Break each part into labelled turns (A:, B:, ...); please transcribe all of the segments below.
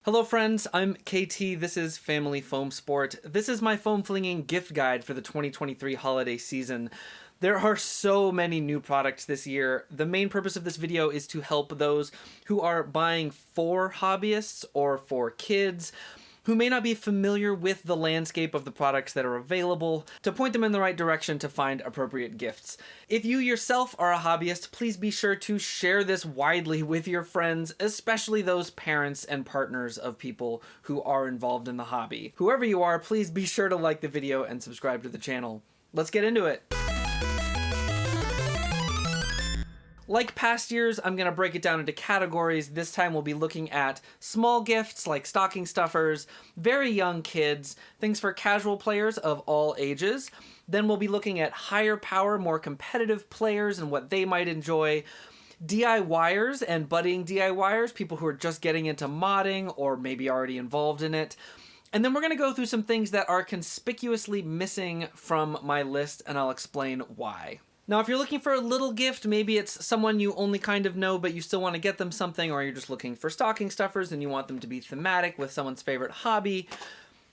A: Hello friends, I'm KT, this is Family Foamsport. This is my Foam-Flinging gift guide for the 2023 holiday season. There are so many new products this year. The main purpose of this video is to help those who are buying for hobbyists or for kids who may not be familiar with the landscape of the products that are available, to point them in the right direction to find appropriate gifts. If you yourself are a hobbyist, please be sure to share this widely with your friends, especially those parents and partners of people who are involved in the hobby. Whoever you are, please be sure to like the video and subscribe to the channel. Let's get into it. Like past years, I'm going to break it down into categories. This time we'll be looking at small gifts like stocking stuffers, very young kids, things for casual players of all ages. Then we'll be looking at higher power, more competitive players and what they might enjoy. DIYers and budding DIYers, people who are just getting into modding or maybe already involved in it. And then we're going to go through some things that are conspicuously missing from my list, and I'll explain why. Now, if you're looking for a little gift, maybe it's someone you only kind of know, but you still want to get them something, or you're just looking for stocking stuffers and you want them to be thematic with someone's favorite hobby,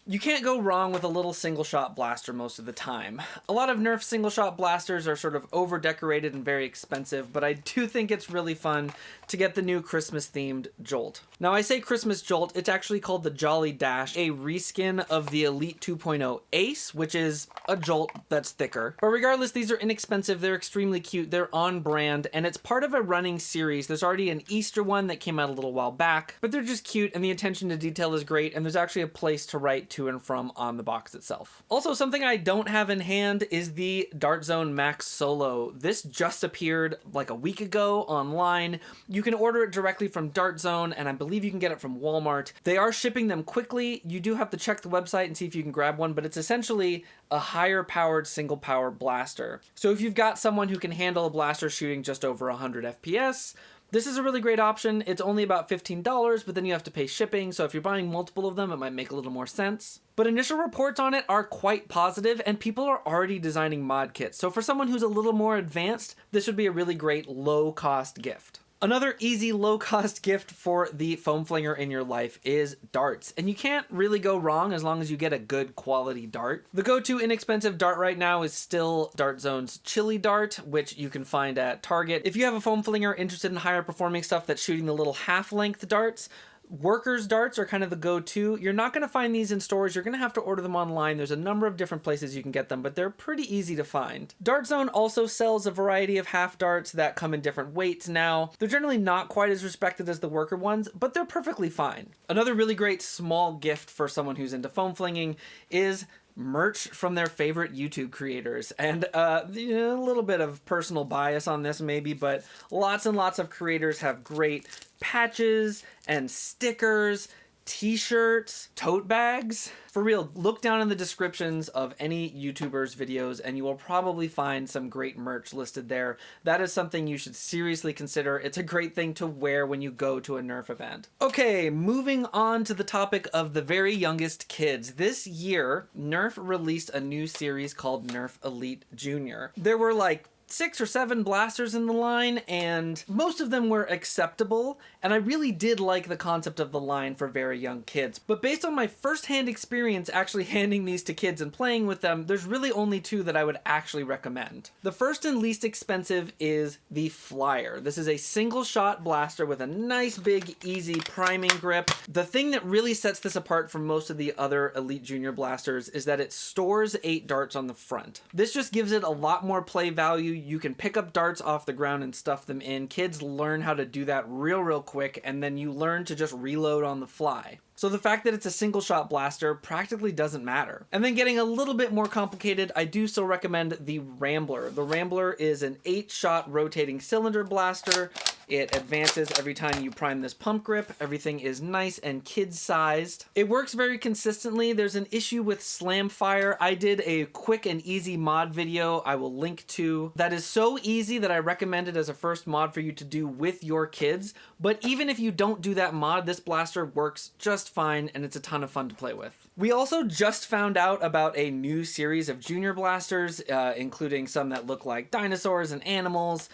A: you can't go wrong with a little single-shot blaster most of the time. A lot of Nerf single-shot blasters are sort of over-decorated and very expensive, but I do think it's really fun to get the new Christmas-themed Jolt. Now, I say Christmas Jolt, it's actually called the Jolly Dash, a reskin of the Elite 2.0 Ace, which is a Jolt that's thicker. But regardless, these are inexpensive, they're extremely cute, they're on brand, and it's part of a running series. There's already an Easter one that came out a little while back, but they're just cute, and the attention to detail is great, and there's actually a place to write to and from on the box itself. Also, something I don't have in hand is the Dart Zone Max Solo. This just appeared like a week ago online. You can order it directly from Dart Zone, and I believe you can get it from Walmart. They are shipping them quickly. You do have to check the website and see if you can grab one, but it's essentially a higher powered single power blaster. So if you've got someone who can handle a blaster shooting just over 100 FPS, this is a really great option. It's only about $15, but then you have to pay shipping, so if you're buying multiple of them, it might make a little more sense. But initial reports on it are quite positive, and people are already designing mod kits. So for someone who's a little more advanced, this would be a really great low-cost gift. Another easy, low-cost gift for the foam flinger in your life is darts. And you can't really go wrong as long as you get a good quality dart. The go-to inexpensive dart right now is still Dart Zone's Chili Dart, which you can find at Target. If you have a foam flinger interested in higher performing stuff that's shooting the little half-length darts, Workers darts are kind of the go-to. You're not going to find these in stores. You're going to have to order them online. There's a number of different places you can get them, but they're pretty easy to find. Dart Zone also sells a variety of half darts that come in different weights now. They're generally not quite as respected as the worker ones, but they're perfectly fine. Another really great small gift for someone who's into foam flinging is merch from their favorite YouTube creators. And a little bit of personal bias on this maybe, but lots and lots of creators have great patches and stickers, t-shirts, tote bags. For real, look down in the descriptions of any YouTuber's videos and you will probably find some great merch listed there. That is something you should seriously consider. It's a great thing to wear when you go to a Nerf event. Okay, moving on to the topic of the very youngest kids. This year, Nerf released a new series called Nerf Elite Junior. There were like 6 or 7 blasters in the line, and most of them were acceptable, and I really did like the concept of the line for very young kids. But based on my first-hand experience actually handing these to kids and playing with them, there's really only 2 that I would actually recommend. The first and least expensive is the Flyer. This is a single-shot blaster with a nice, big, easy priming grip. The thing that really sets this apart from most of the other Elite Junior blasters is that it stores 8 darts on the front. This just gives it a lot more play value. You can pick up darts off the ground and stuff them in. Kids learn how to do that real quick, and then you learn to just reload on the fly. So the fact that it's a single shot blaster practically doesn't matter. And then getting a little bit more complicated, I do still recommend the Rambler. The Rambler is an 8-shot rotating cylinder blaster. It advances every time you prime this pump grip. Everything is nice and kid-sized. It works very consistently. There's an issue with slam fire. I did a quick and easy mod video I will link to. That is so easy that I recommend it as a first mod for you to do with your kids. But even if you don't do that mod, this blaster works just fine and it's a ton of fun to play with. We also just found out about a new series of junior blasters, including some that look like dinosaurs and animals.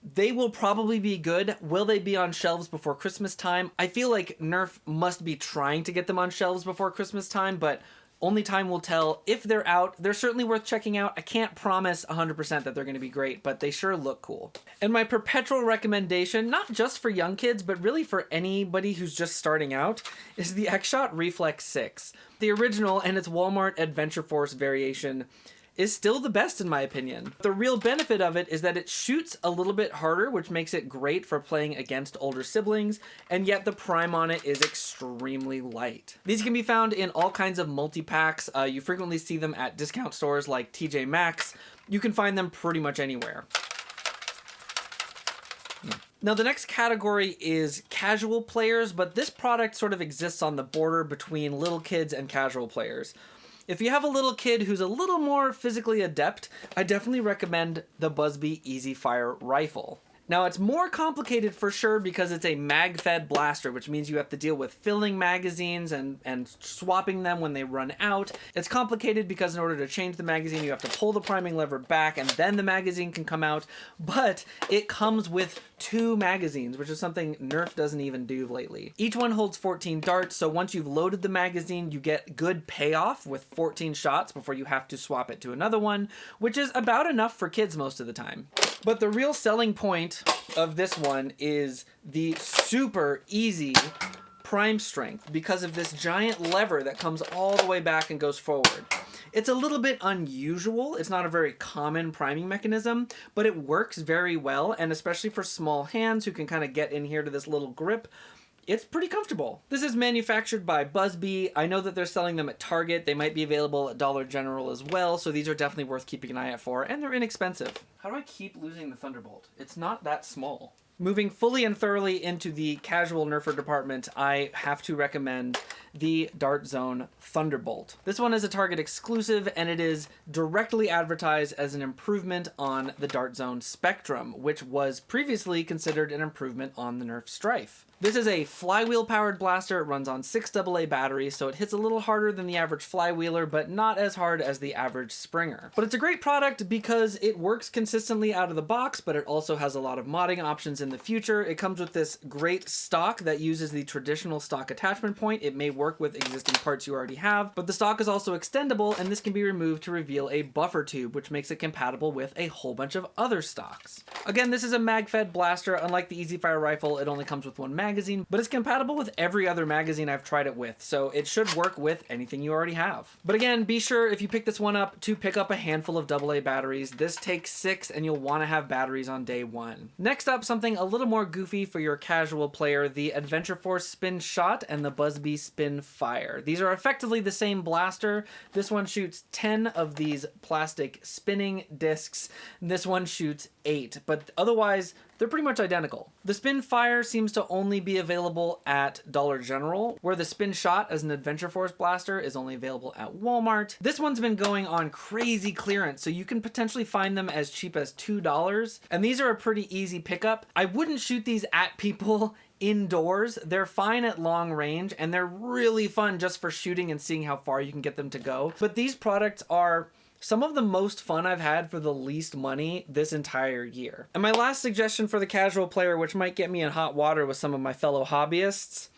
A: They will probably be good. Will they be on shelves before Christmas time? I feel like Nerf must be trying to get them on shelves before Christmas time, but only time will tell. If they're out, they're certainly worth checking out. I can't promise 100% that they're going to be great, but they sure look cool. And my perpetual recommendation, not just for young kids, but really for anybody who's just starting out, is the X-Shot Reflex 6. The original and its Walmart Adventure Force variation is still the best in my opinion. The real benefit of it is that it shoots a little bit harder, which makes it great for playing against older siblings, and yet the prime on it is extremely light. These can be found in all kinds of multi-packs. You frequently see them at discount stores like TJ Maxx. You can find them pretty much anywhere. Now the next category is casual players, but this product sort of exists on the border between little kids and casual players. If you have a little kid who's a little more physically adept, I definitely recommend the BuzzBee Easy Fire Rifle. Now it's more complicated for sure because it's a mag-fed blaster, which means you have to deal with filling magazines and swapping them when they run out. It's complicated because in order to change the magazine, you have to pull the priming lever back and then the magazine can come out, but it comes with 2 magazines, which is something Nerf doesn't even do lately. Each one holds 14 darts, so once you've loaded the magazine, you get good payoff with 14 shots before you have to swap it to another one, which is about enough for kids most of the time. But the real selling point of this one is the super easy prime strength because of this giant lever that comes all the way back and goes forward. It's a little bit unusual. It's not a very common priming mechanism, but it works very well, and especially for small hands who can kind of get in here to this little grip, it's pretty comfortable. This is manufactured by BuzzBee. I know that they're selling them at Target. They might be available at Dollar General as well, so these are definitely worth keeping an eye out for, and they're inexpensive. How do I keep losing the Thunderbolt? It's not that small. Moving fully and thoroughly into the casual Nerfer department, I have to recommend the Dart Zone Thunderbolt. This one is a Target exclusive, and it is directly advertised as an improvement on the Dart Zone Spectrum, which was previously considered an improvement on the Nerf Strife. This is a flywheel-powered blaster. It runs on 6 AA batteries, so it hits a little harder than the average flywheeler, but not as hard as the average Springer. But it's a great product because it works consistently out of the box, but it also has a lot of modding options in the future. It comes with this great stock that uses the traditional stock attachment point. It may work with existing parts you already have, but the stock is also extendable, and this can be removed to reveal a buffer tube, which makes it compatible with a whole bunch of other stocks. Again, this is a mag-fed blaster. Unlike the Easy Fire Rifle, it only comes with 1 magazine, but it's compatible with every other magazine I've tried it with, so it should work with anything you already have. But again, be sure if you pick this one up to pick up a handful of AA batteries. This takes 6, and you'll want to have batteries on day 1. Next up, something a little more goofy for your casual player, the Adventure Force SpinShot and the BuzzBee SpinFire. These are effectively the same blaster. This one shoots 10 of these plastic spinning discs. This one shoots 8, but otherwise they're pretty much identical. The SpinFire seems to only be available at Dollar General, where the SpinShot as an Adventure Force blaster is only available at Walmart. This one's been going on crazy clearance, so you can potentially find them as cheap as $2, and these are a pretty easy pickup. I wouldn't shoot these at people indoors. They're fine at long range, and they're really fun just for shooting and seeing how far you can get them to go. But these products are some of the most fun I've had for the least money this entire year. And my last suggestion for the casual player, which might get me in hot water with some of my fellow hobbyists,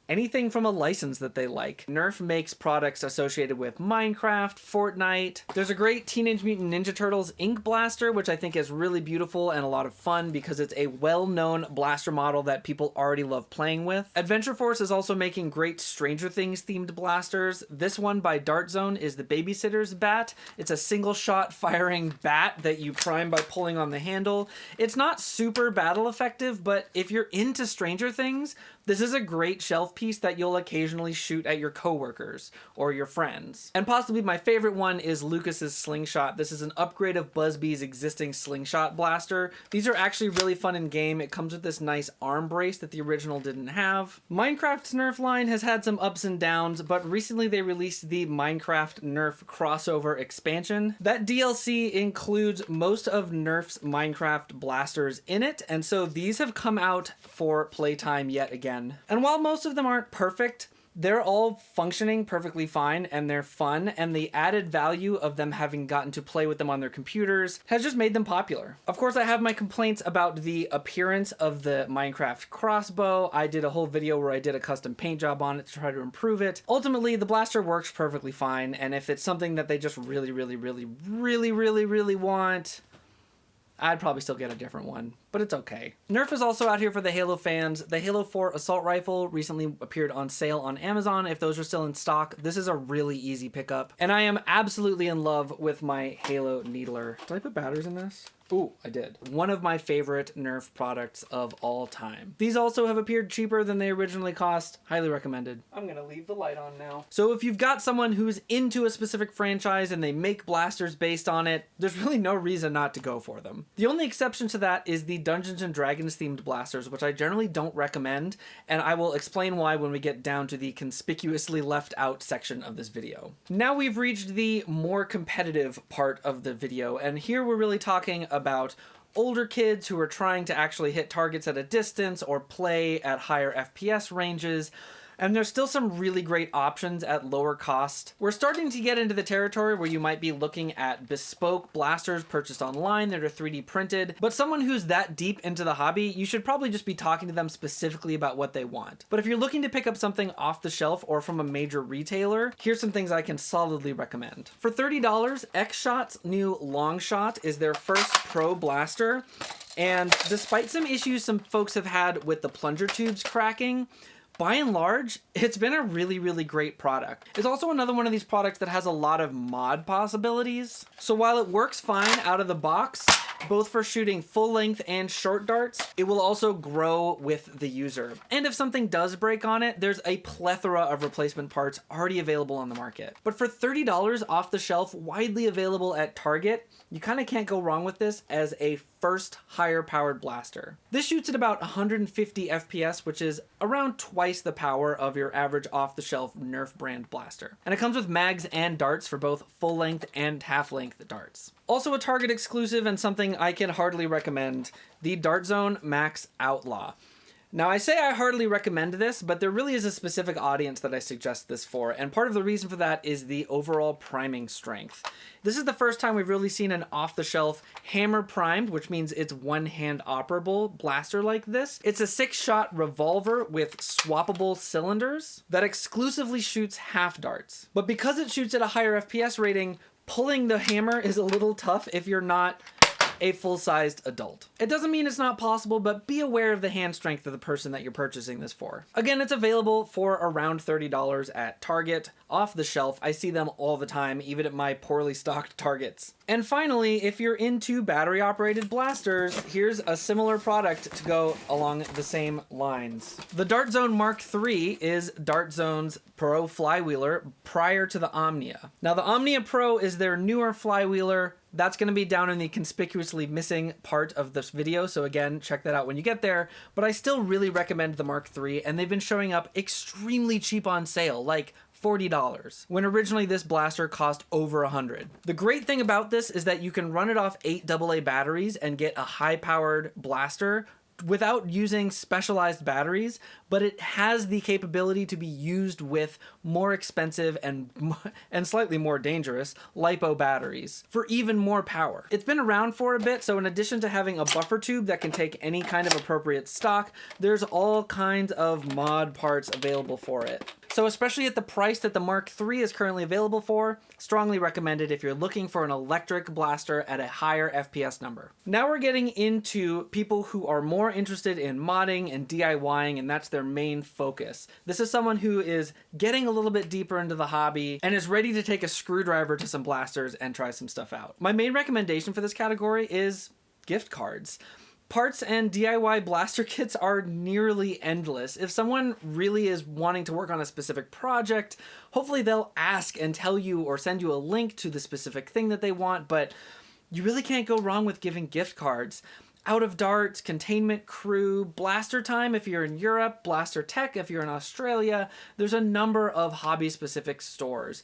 A: anything from a license that they like. Nerf makes products associated with Minecraft, Fortnite. There's a great Teenage Mutant Ninja Turtles ink blaster, which I think is really beautiful and a lot of fun because it's a well-known blaster model that people already love playing with. Adventure Force is also making great Stranger Things themed blasters. This one by Dart Zone is the Babysitter's Bat. It's a single shot firing bat that you prime by pulling on the handle. It's not super battle effective, but if you're into Stranger Things, this is a great shelf piece that you'll occasionally shoot at your coworkers or your friends. And possibly my favorite one is Lucas's Slingshot. This is an upgrade of BuzzBee's existing Slingshot blaster. These are actually really fun in game. It comes with this nice arm brace that the original didn't have. Minecraft's Nerf line has had some ups and downs, but recently they released the Minecraft Nerf crossover expansion. That DLC includes most of Nerf's Minecraft blasters in it, and so these have come out for playtime yet again. And while most of them aren't perfect, They're all functioning perfectly fine and they're fun, and the added value of them having gotten to play with them on their computers has just made them popular. Of course, I have my complaints about the appearance of the Minecraft crossbow. I did a whole video where I did a custom paint job on it to try to improve it. Ultimately, the blaster works perfectly fine, and if it's something that they just really want, I'd probably still get a different one, but it's okay. Nerf is also out here for the Halo fans. The Halo 4 assault rifle recently appeared on sale on Amazon. If those are still in stock, this is a really easy pickup. And I am absolutely in love with my Halo needler. Did I put batteries in this? Ooh, I did. One of my favorite Nerf products of all time. These also have appeared cheaper than they originally cost. Highly recommended. I'm gonna leave the light on now. So if you've got someone who's into a specific franchise and they make blasters based on it, there's really no reason not to go for them. The only exception to that is the Dungeons and Dragons themed blasters, which I generally don't recommend, and I will explain why when we get down to the conspicuously left out section of this video. Now we've reached the more competitive part of the video, and here we're really talking about older kids who are trying to actually hit targets at a distance or play at higher FPS ranges. And there's still some really great options at lower cost. We're starting to get into the territory where you might be looking at bespoke blasters purchased online that are 3D printed, but someone who's that deep into the hobby, you should probably just be talking to them specifically about what they want. But if you're looking to pick up something off the shelf or from a major retailer, here's some things I can solidly recommend. For $30, X-Shot's new Longshot is their first pro blaster, and despite some issues some folks have had with the plunger tubes cracking, by and large, it's been a really great product. It's also another one of these products that has a lot of mod possibilities. So while it works fine out of the box, both for shooting full length and short darts, it will also grow with the user. And if something does break on it, there's a plethora of replacement parts already available on the market. But for $30 off the shelf, widely available at Target, you kind of can't go wrong with this as a first higher powered blaster. This shoots at about 150 FPS, which is around twice the power of your average off-the-shelf Nerf brand blaster. And it comes with mags and darts for both full-length and half-length darts. Also a Target exclusive and something I can hardly recommend, the Dart Zone Max Outlaw. Now, I say I hardly recommend this, but there really is a specific audience that I suggest this for, and part of the reason for that is the overall priming strength. This is the first time we've really seen an off-the-shelf hammer primed, which means it's one-hand operable blaster like this. It's a 6-shot revolver with swappable cylinders that exclusively shoots half darts. But because it shoots at a higher FPS rating, pulling the hammer is a little tough if you're not a full-sized adult. It doesn't mean it's not possible, but be aware of the hand strength of the person that you're purchasing this for. Again, it's available for around $30 at Target, off the shelf. I see them all the time, even at my poorly stocked Targets. And finally, if you're into battery-operated blasters, here's a similar product to go along the same lines. The Dart Zone Mark III is Dart Zone's Pro flywheeler prior to the Omnia. Now, the Omnia Pro is their newer flywheeler. That's going to be down in the conspicuously missing part of this video, so again, check that out when you get there. But I still really recommend the Mark III, and they've been showing up extremely cheap on sale, like $40, when originally this blaster cost over $100. The great thing about this is that you can run it off 8 AA batteries and get a high-powered blaster without using specialized batteries, but it has the capability to be used with more expensive and slightly more dangerous LiPo batteries for even more power. It's been around for a bit, so in addition to having a buffer tube that can take any kind of appropriate stock, there's all kinds of mod parts available for it. So especially at the price that the Mark III is currently available for, strongly recommended if you're looking for an electric blaster at a higher FPS number. Now we're getting into people who are more interested in modding and DIYing, and that's their main focus. This is someone who is getting a little bit deeper into the hobby and is ready to take a screwdriver to some blasters and try some stuff out. My main recommendation for this category is gift cards. Parts and DIY blaster kits are nearly endless. If someone really is wanting to work on a specific project, hopefully they'll ask and tell you or send you a link to the specific thing that they want, but you really can't go wrong with giving gift cards. Out of Darts, Containment Crew, Blaster Time if you're in Europe, Blaster Tech if you're in Australia, there's a number of hobby-specific stores.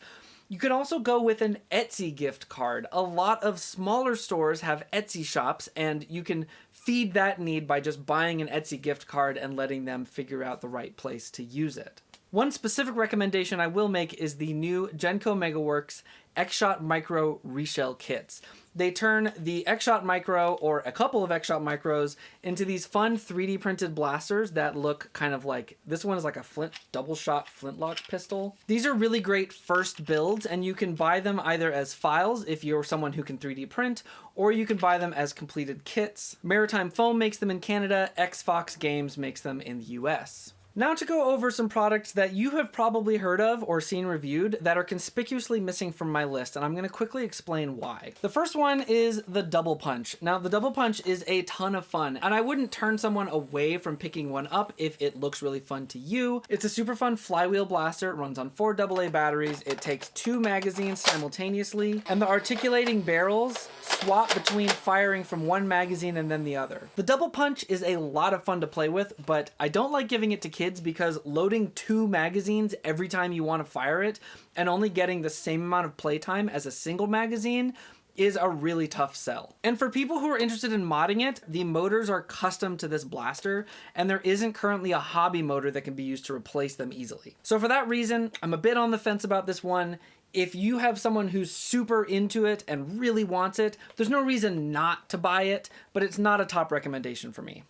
A: You could also go with an Etsy gift card. A lot of smaller stores have Etsy shops, and you can feed that need by just buying an Etsy gift card and letting them figure out the right place to use it. One specific recommendation I will make is the new Genco MegaWorks X-Shot Micro Reshell kits. They turn the X-Shot Micro, or a couple of X-Shot Micros, into these fun 3D printed blasters that look kind of like, this one is like a double shot flintlock pistol. These are really great first builds, and you can buy them either as files if you're someone who can 3D print, or you can buy them as completed kits. Maritime Foam makes them in Canada, Xfox Games makes them in the US. Now to go over some products that you have probably heard of or seen reviewed that are conspicuously missing from my list, and I'm going to quickly explain why. The first one is the Double Punch. Now, the Double Punch is a ton of fun, and I wouldn't turn someone away from picking one up if it looks really fun to you. It's a super fun flywheel blaster. It runs on 4 AA batteries. It takes 2 magazines simultaneously, and the articulating barrels swap between firing from one magazine and then the other. The Double Punch is a lot of fun to play with, but I don't like giving it to kids because loading 2 magazines every time you want to fire it and only getting the same amount of playtime as a single magazine is a really tough sell. And for people who are interested in modding it, the motors are custom to this blaster, and there isn't currently a hobby motor that can be used to replace them easily. So for that reason, I'm a bit on the fence about this one. If you have someone who's super into it and really wants it, there's no reason not to buy it, but it's not a top recommendation for me.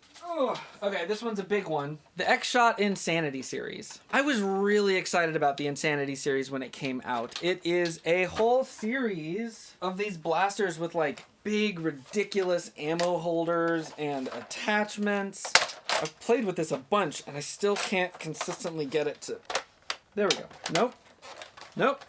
A: Okay, this one's a big one. The X-Shot Insanity series. I was really excited about the Insanity series when it came out. It is a whole series of these blasters with like big, ridiculous ammo holders and attachments. I've played with this a bunch and I still can't consistently get it to... There we go. Nope. Nope.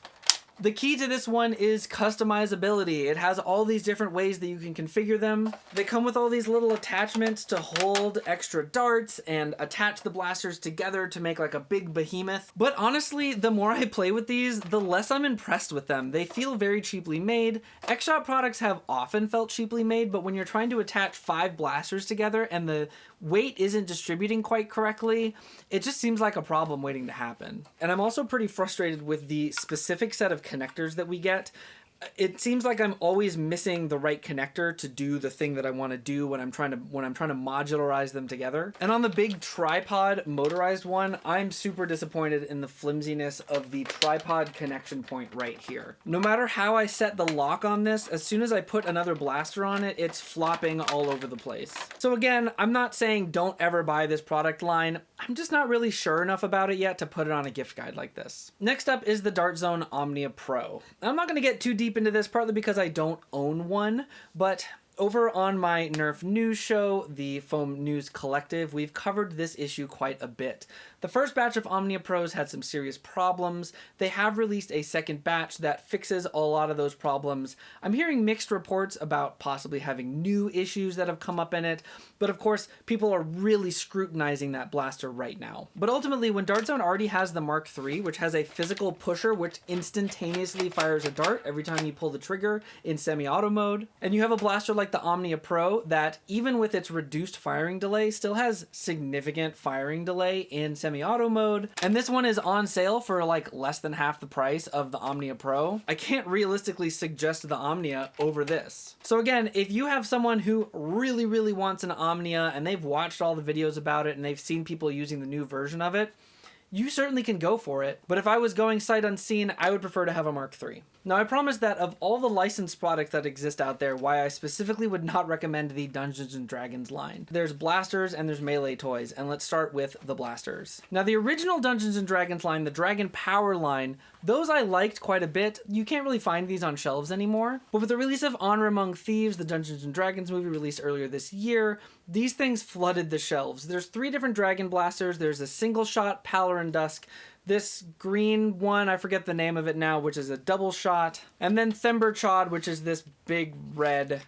A: The key to this one is customizability. It has all these different ways that you can configure them. They come with all these little attachments to hold extra darts and attach the blasters together to make like a big behemoth. But honestly, the more I play with these, the less I'm impressed with them. They feel very cheaply made. X-Shot products have often felt cheaply made, but when you're trying to attach 5 blasters together and the weight isn't distributing quite correctly, it just seems like a problem waiting to happen. And I'm also pretty frustrated with the specific set of connectors that we get. It seems like I'm always missing the right connector to do the thing that I want to do when I'm trying to modularize them together. And on the big tripod motorized one, I'm super disappointed in the flimsiness of the tripod connection point right here. No matter how I set the lock on this, as soon as I put another blaster on it, it's flopping all over the place. So again, I'm not saying don't ever buy this product line. I'm just not really sure enough about it yet to put it on a gift guide like this. Next up is the Dart Zone Omnia Pro. I'm not going to get too deep into this, partly because I don't own one, but over on my Nerf news show, the Foam News Collective, we've covered this issue quite a bit. The first batch of Omnia Pros had some serious problems. They have released a second batch that fixes a lot of those problems. I'm hearing mixed reports about possibly having new issues that have come up in it, but of course, people are really scrutinizing that blaster right now. But ultimately, when Dart Zone already has the Mark III, which has a physical pusher which instantaneously fires a dart every time you pull the trigger in semi-auto mode, and you have a blaster like the Omnia Pro that, even with its reduced firing delay, still has significant firing delay in semi-auto mode, and this one is on sale for like less than half the price of the Omnia Pro. I can't realistically suggest the Omnia over this. So again, if you have someone who really wants an Omnia and they've watched all the videos about it and they've seen people using the new version of it, you certainly can go for it, but if I was going sight unseen, I would prefer to have a Mark III. Now, I promise that of all the licensed products that exist out there, why I specifically would not recommend the Dungeons & Dragons line. There's blasters and there's melee toys, and let's start with the blasters. Now, the original Dungeons & Dragons line, the Dragon Power line, those I liked quite a bit. You can't really find these on shelves anymore, but with the release of Honor Among Thieves, the Dungeons & Dragons movie released earlier this year, these things flooded the shelves. There's 3 different dragon blasters. There's a single shot, Pallor and Dusk, this green one, I forget the name of it now, which is a double shot, and then Themberchaud, which is this big red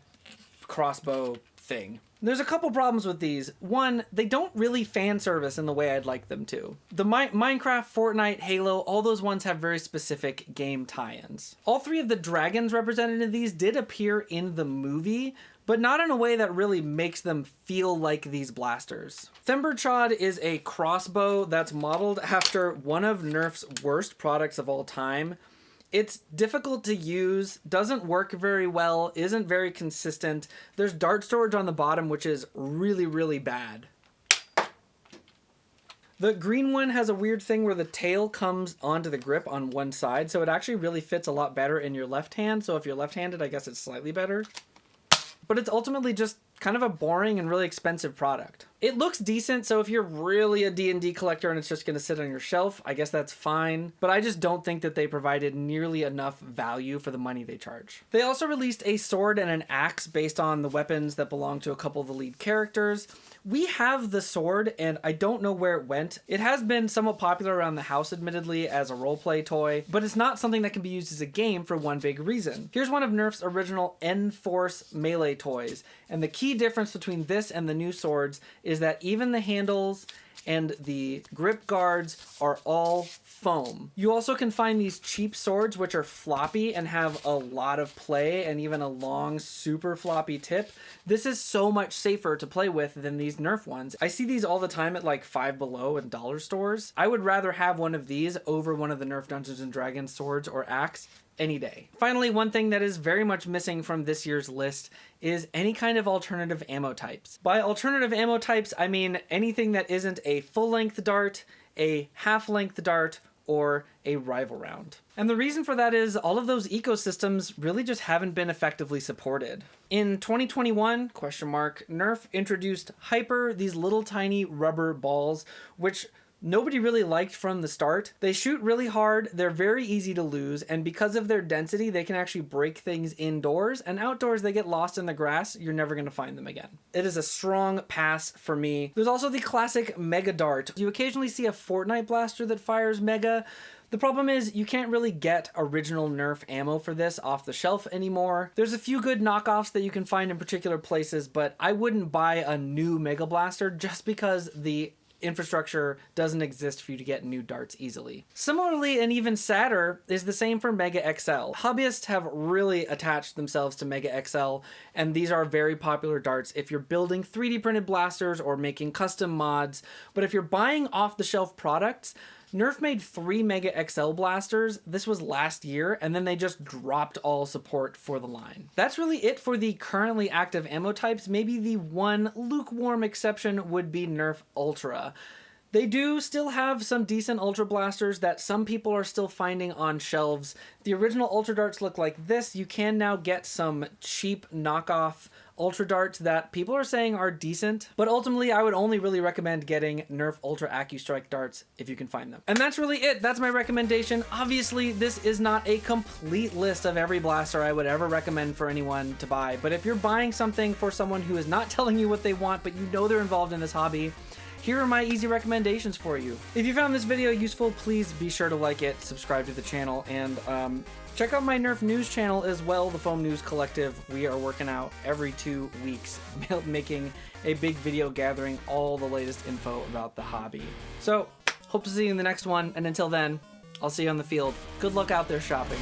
A: crossbow thing. There's a couple problems with these. One, they don't really fan service in the way I'd like them to. The Minecraft, Fortnite, Halo, all those ones have very specific game tie-ins. All 3 of the dragons represented in these did appear in the movie, but not in a way that really makes them feel like these blasters. Themberchaud is a crossbow that's modeled after one of Nerf's worst products of all time. It's difficult to use, doesn't work very well, isn't very consistent. There's dart storage on the bottom, which is really bad. The green one has a weird thing where the tail comes onto the grip on one side, so it actually really fits a lot better in your left hand. So if you're left-handed, I guess it's slightly better. But it's ultimately just kind of a boring and really expensive product. It looks decent, so if you're really a D&D collector and it's just going to sit on your shelf, I guess that's fine. But I just don't think that they provided nearly enough value for the money they charge. They also released a sword and an axe based on the weapons that belong to a couple of the lead characters. We have the sword, and I don't know where it went. It has been somewhat popular around the house, admittedly, as a roleplay toy, but it's not something that can be used as a game for one big reason. Here's one of Nerf's original N-Force melee toys, and the key difference between this and the new swords is that even the handles and the grip guards are all foam. You also can find these cheap swords which are floppy and have a lot of play and even a long super floppy tip. This is so much safer to play with than these Nerf ones. I see these all the time at like Five Below and dollar stores. I would rather have one of these over one of the Nerf Dungeons & Dragons swords or axe any day. Finally, one thing that is very much missing from this year's list is any kind of alternative ammo types. By alternative ammo types, I mean anything that isn't a full-length dart, a half-length dart, or a rival round. And the reason for that is all of those ecosystems really just haven't been effectively supported. In 2021, Nerf introduced Hyper, these little tiny rubber balls, which nobody really liked from the start. They shoot really hard, they're very easy to lose, and because of their density, they can actually break things indoors, and outdoors they get lost in the grass, you're never going to find them again. It is a strong pass for me. There's also the classic Mega Dart. You occasionally see a Fortnite blaster that fires Mega. The problem is you can't really get original Nerf ammo for this off the shelf anymore. There's a few good knockoffs that you can find in particular places, but I wouldn't buy a new Mega Blaster just because the infrastructure doesn't exist for you to get new darts easily. Similarly, and even sadder, is the same for Mega XL. Hobbyists have really attached themselves to Mega XL, and these are very popular darts if you're building 3D printed blasters or making custom mods. But if you're buying off-the-shelf products, Nerf made 3 Mega XL blasters. This was last year, and then they just dropped all support for the line. That's really it for the currently active ammo types. Maybe the one lukewarm exception would be Nerf Ultra. They do still have some decent Ultra blasters that some people are still finding on shelves. The original Ultra darts look like this. You can now get some cheap knockoff Ultra darts that people are saying are decent, but ultimately I would only really recommend getting Nerf Ultra AccuStrike darts if you can find them. And that's really it. That's my recommendation. Obviously, this is not a complete list of every blaster I would ever recommend for anyone to buy, but if you're buying something for someone who is not telling you what they want, but you know they're involved in this hobby, here are my easy recommendations for you. If you found this video useful, please be sure to like it, subscribe to the channel, and check out my Nerf news channel as well, the Foam News Collective. We are working out every 2 weeks, making a big video gathering all the latest info about the hobby. So, hope to see you in the next one, and until then, I'll see you on the field. Good luck out there shopping.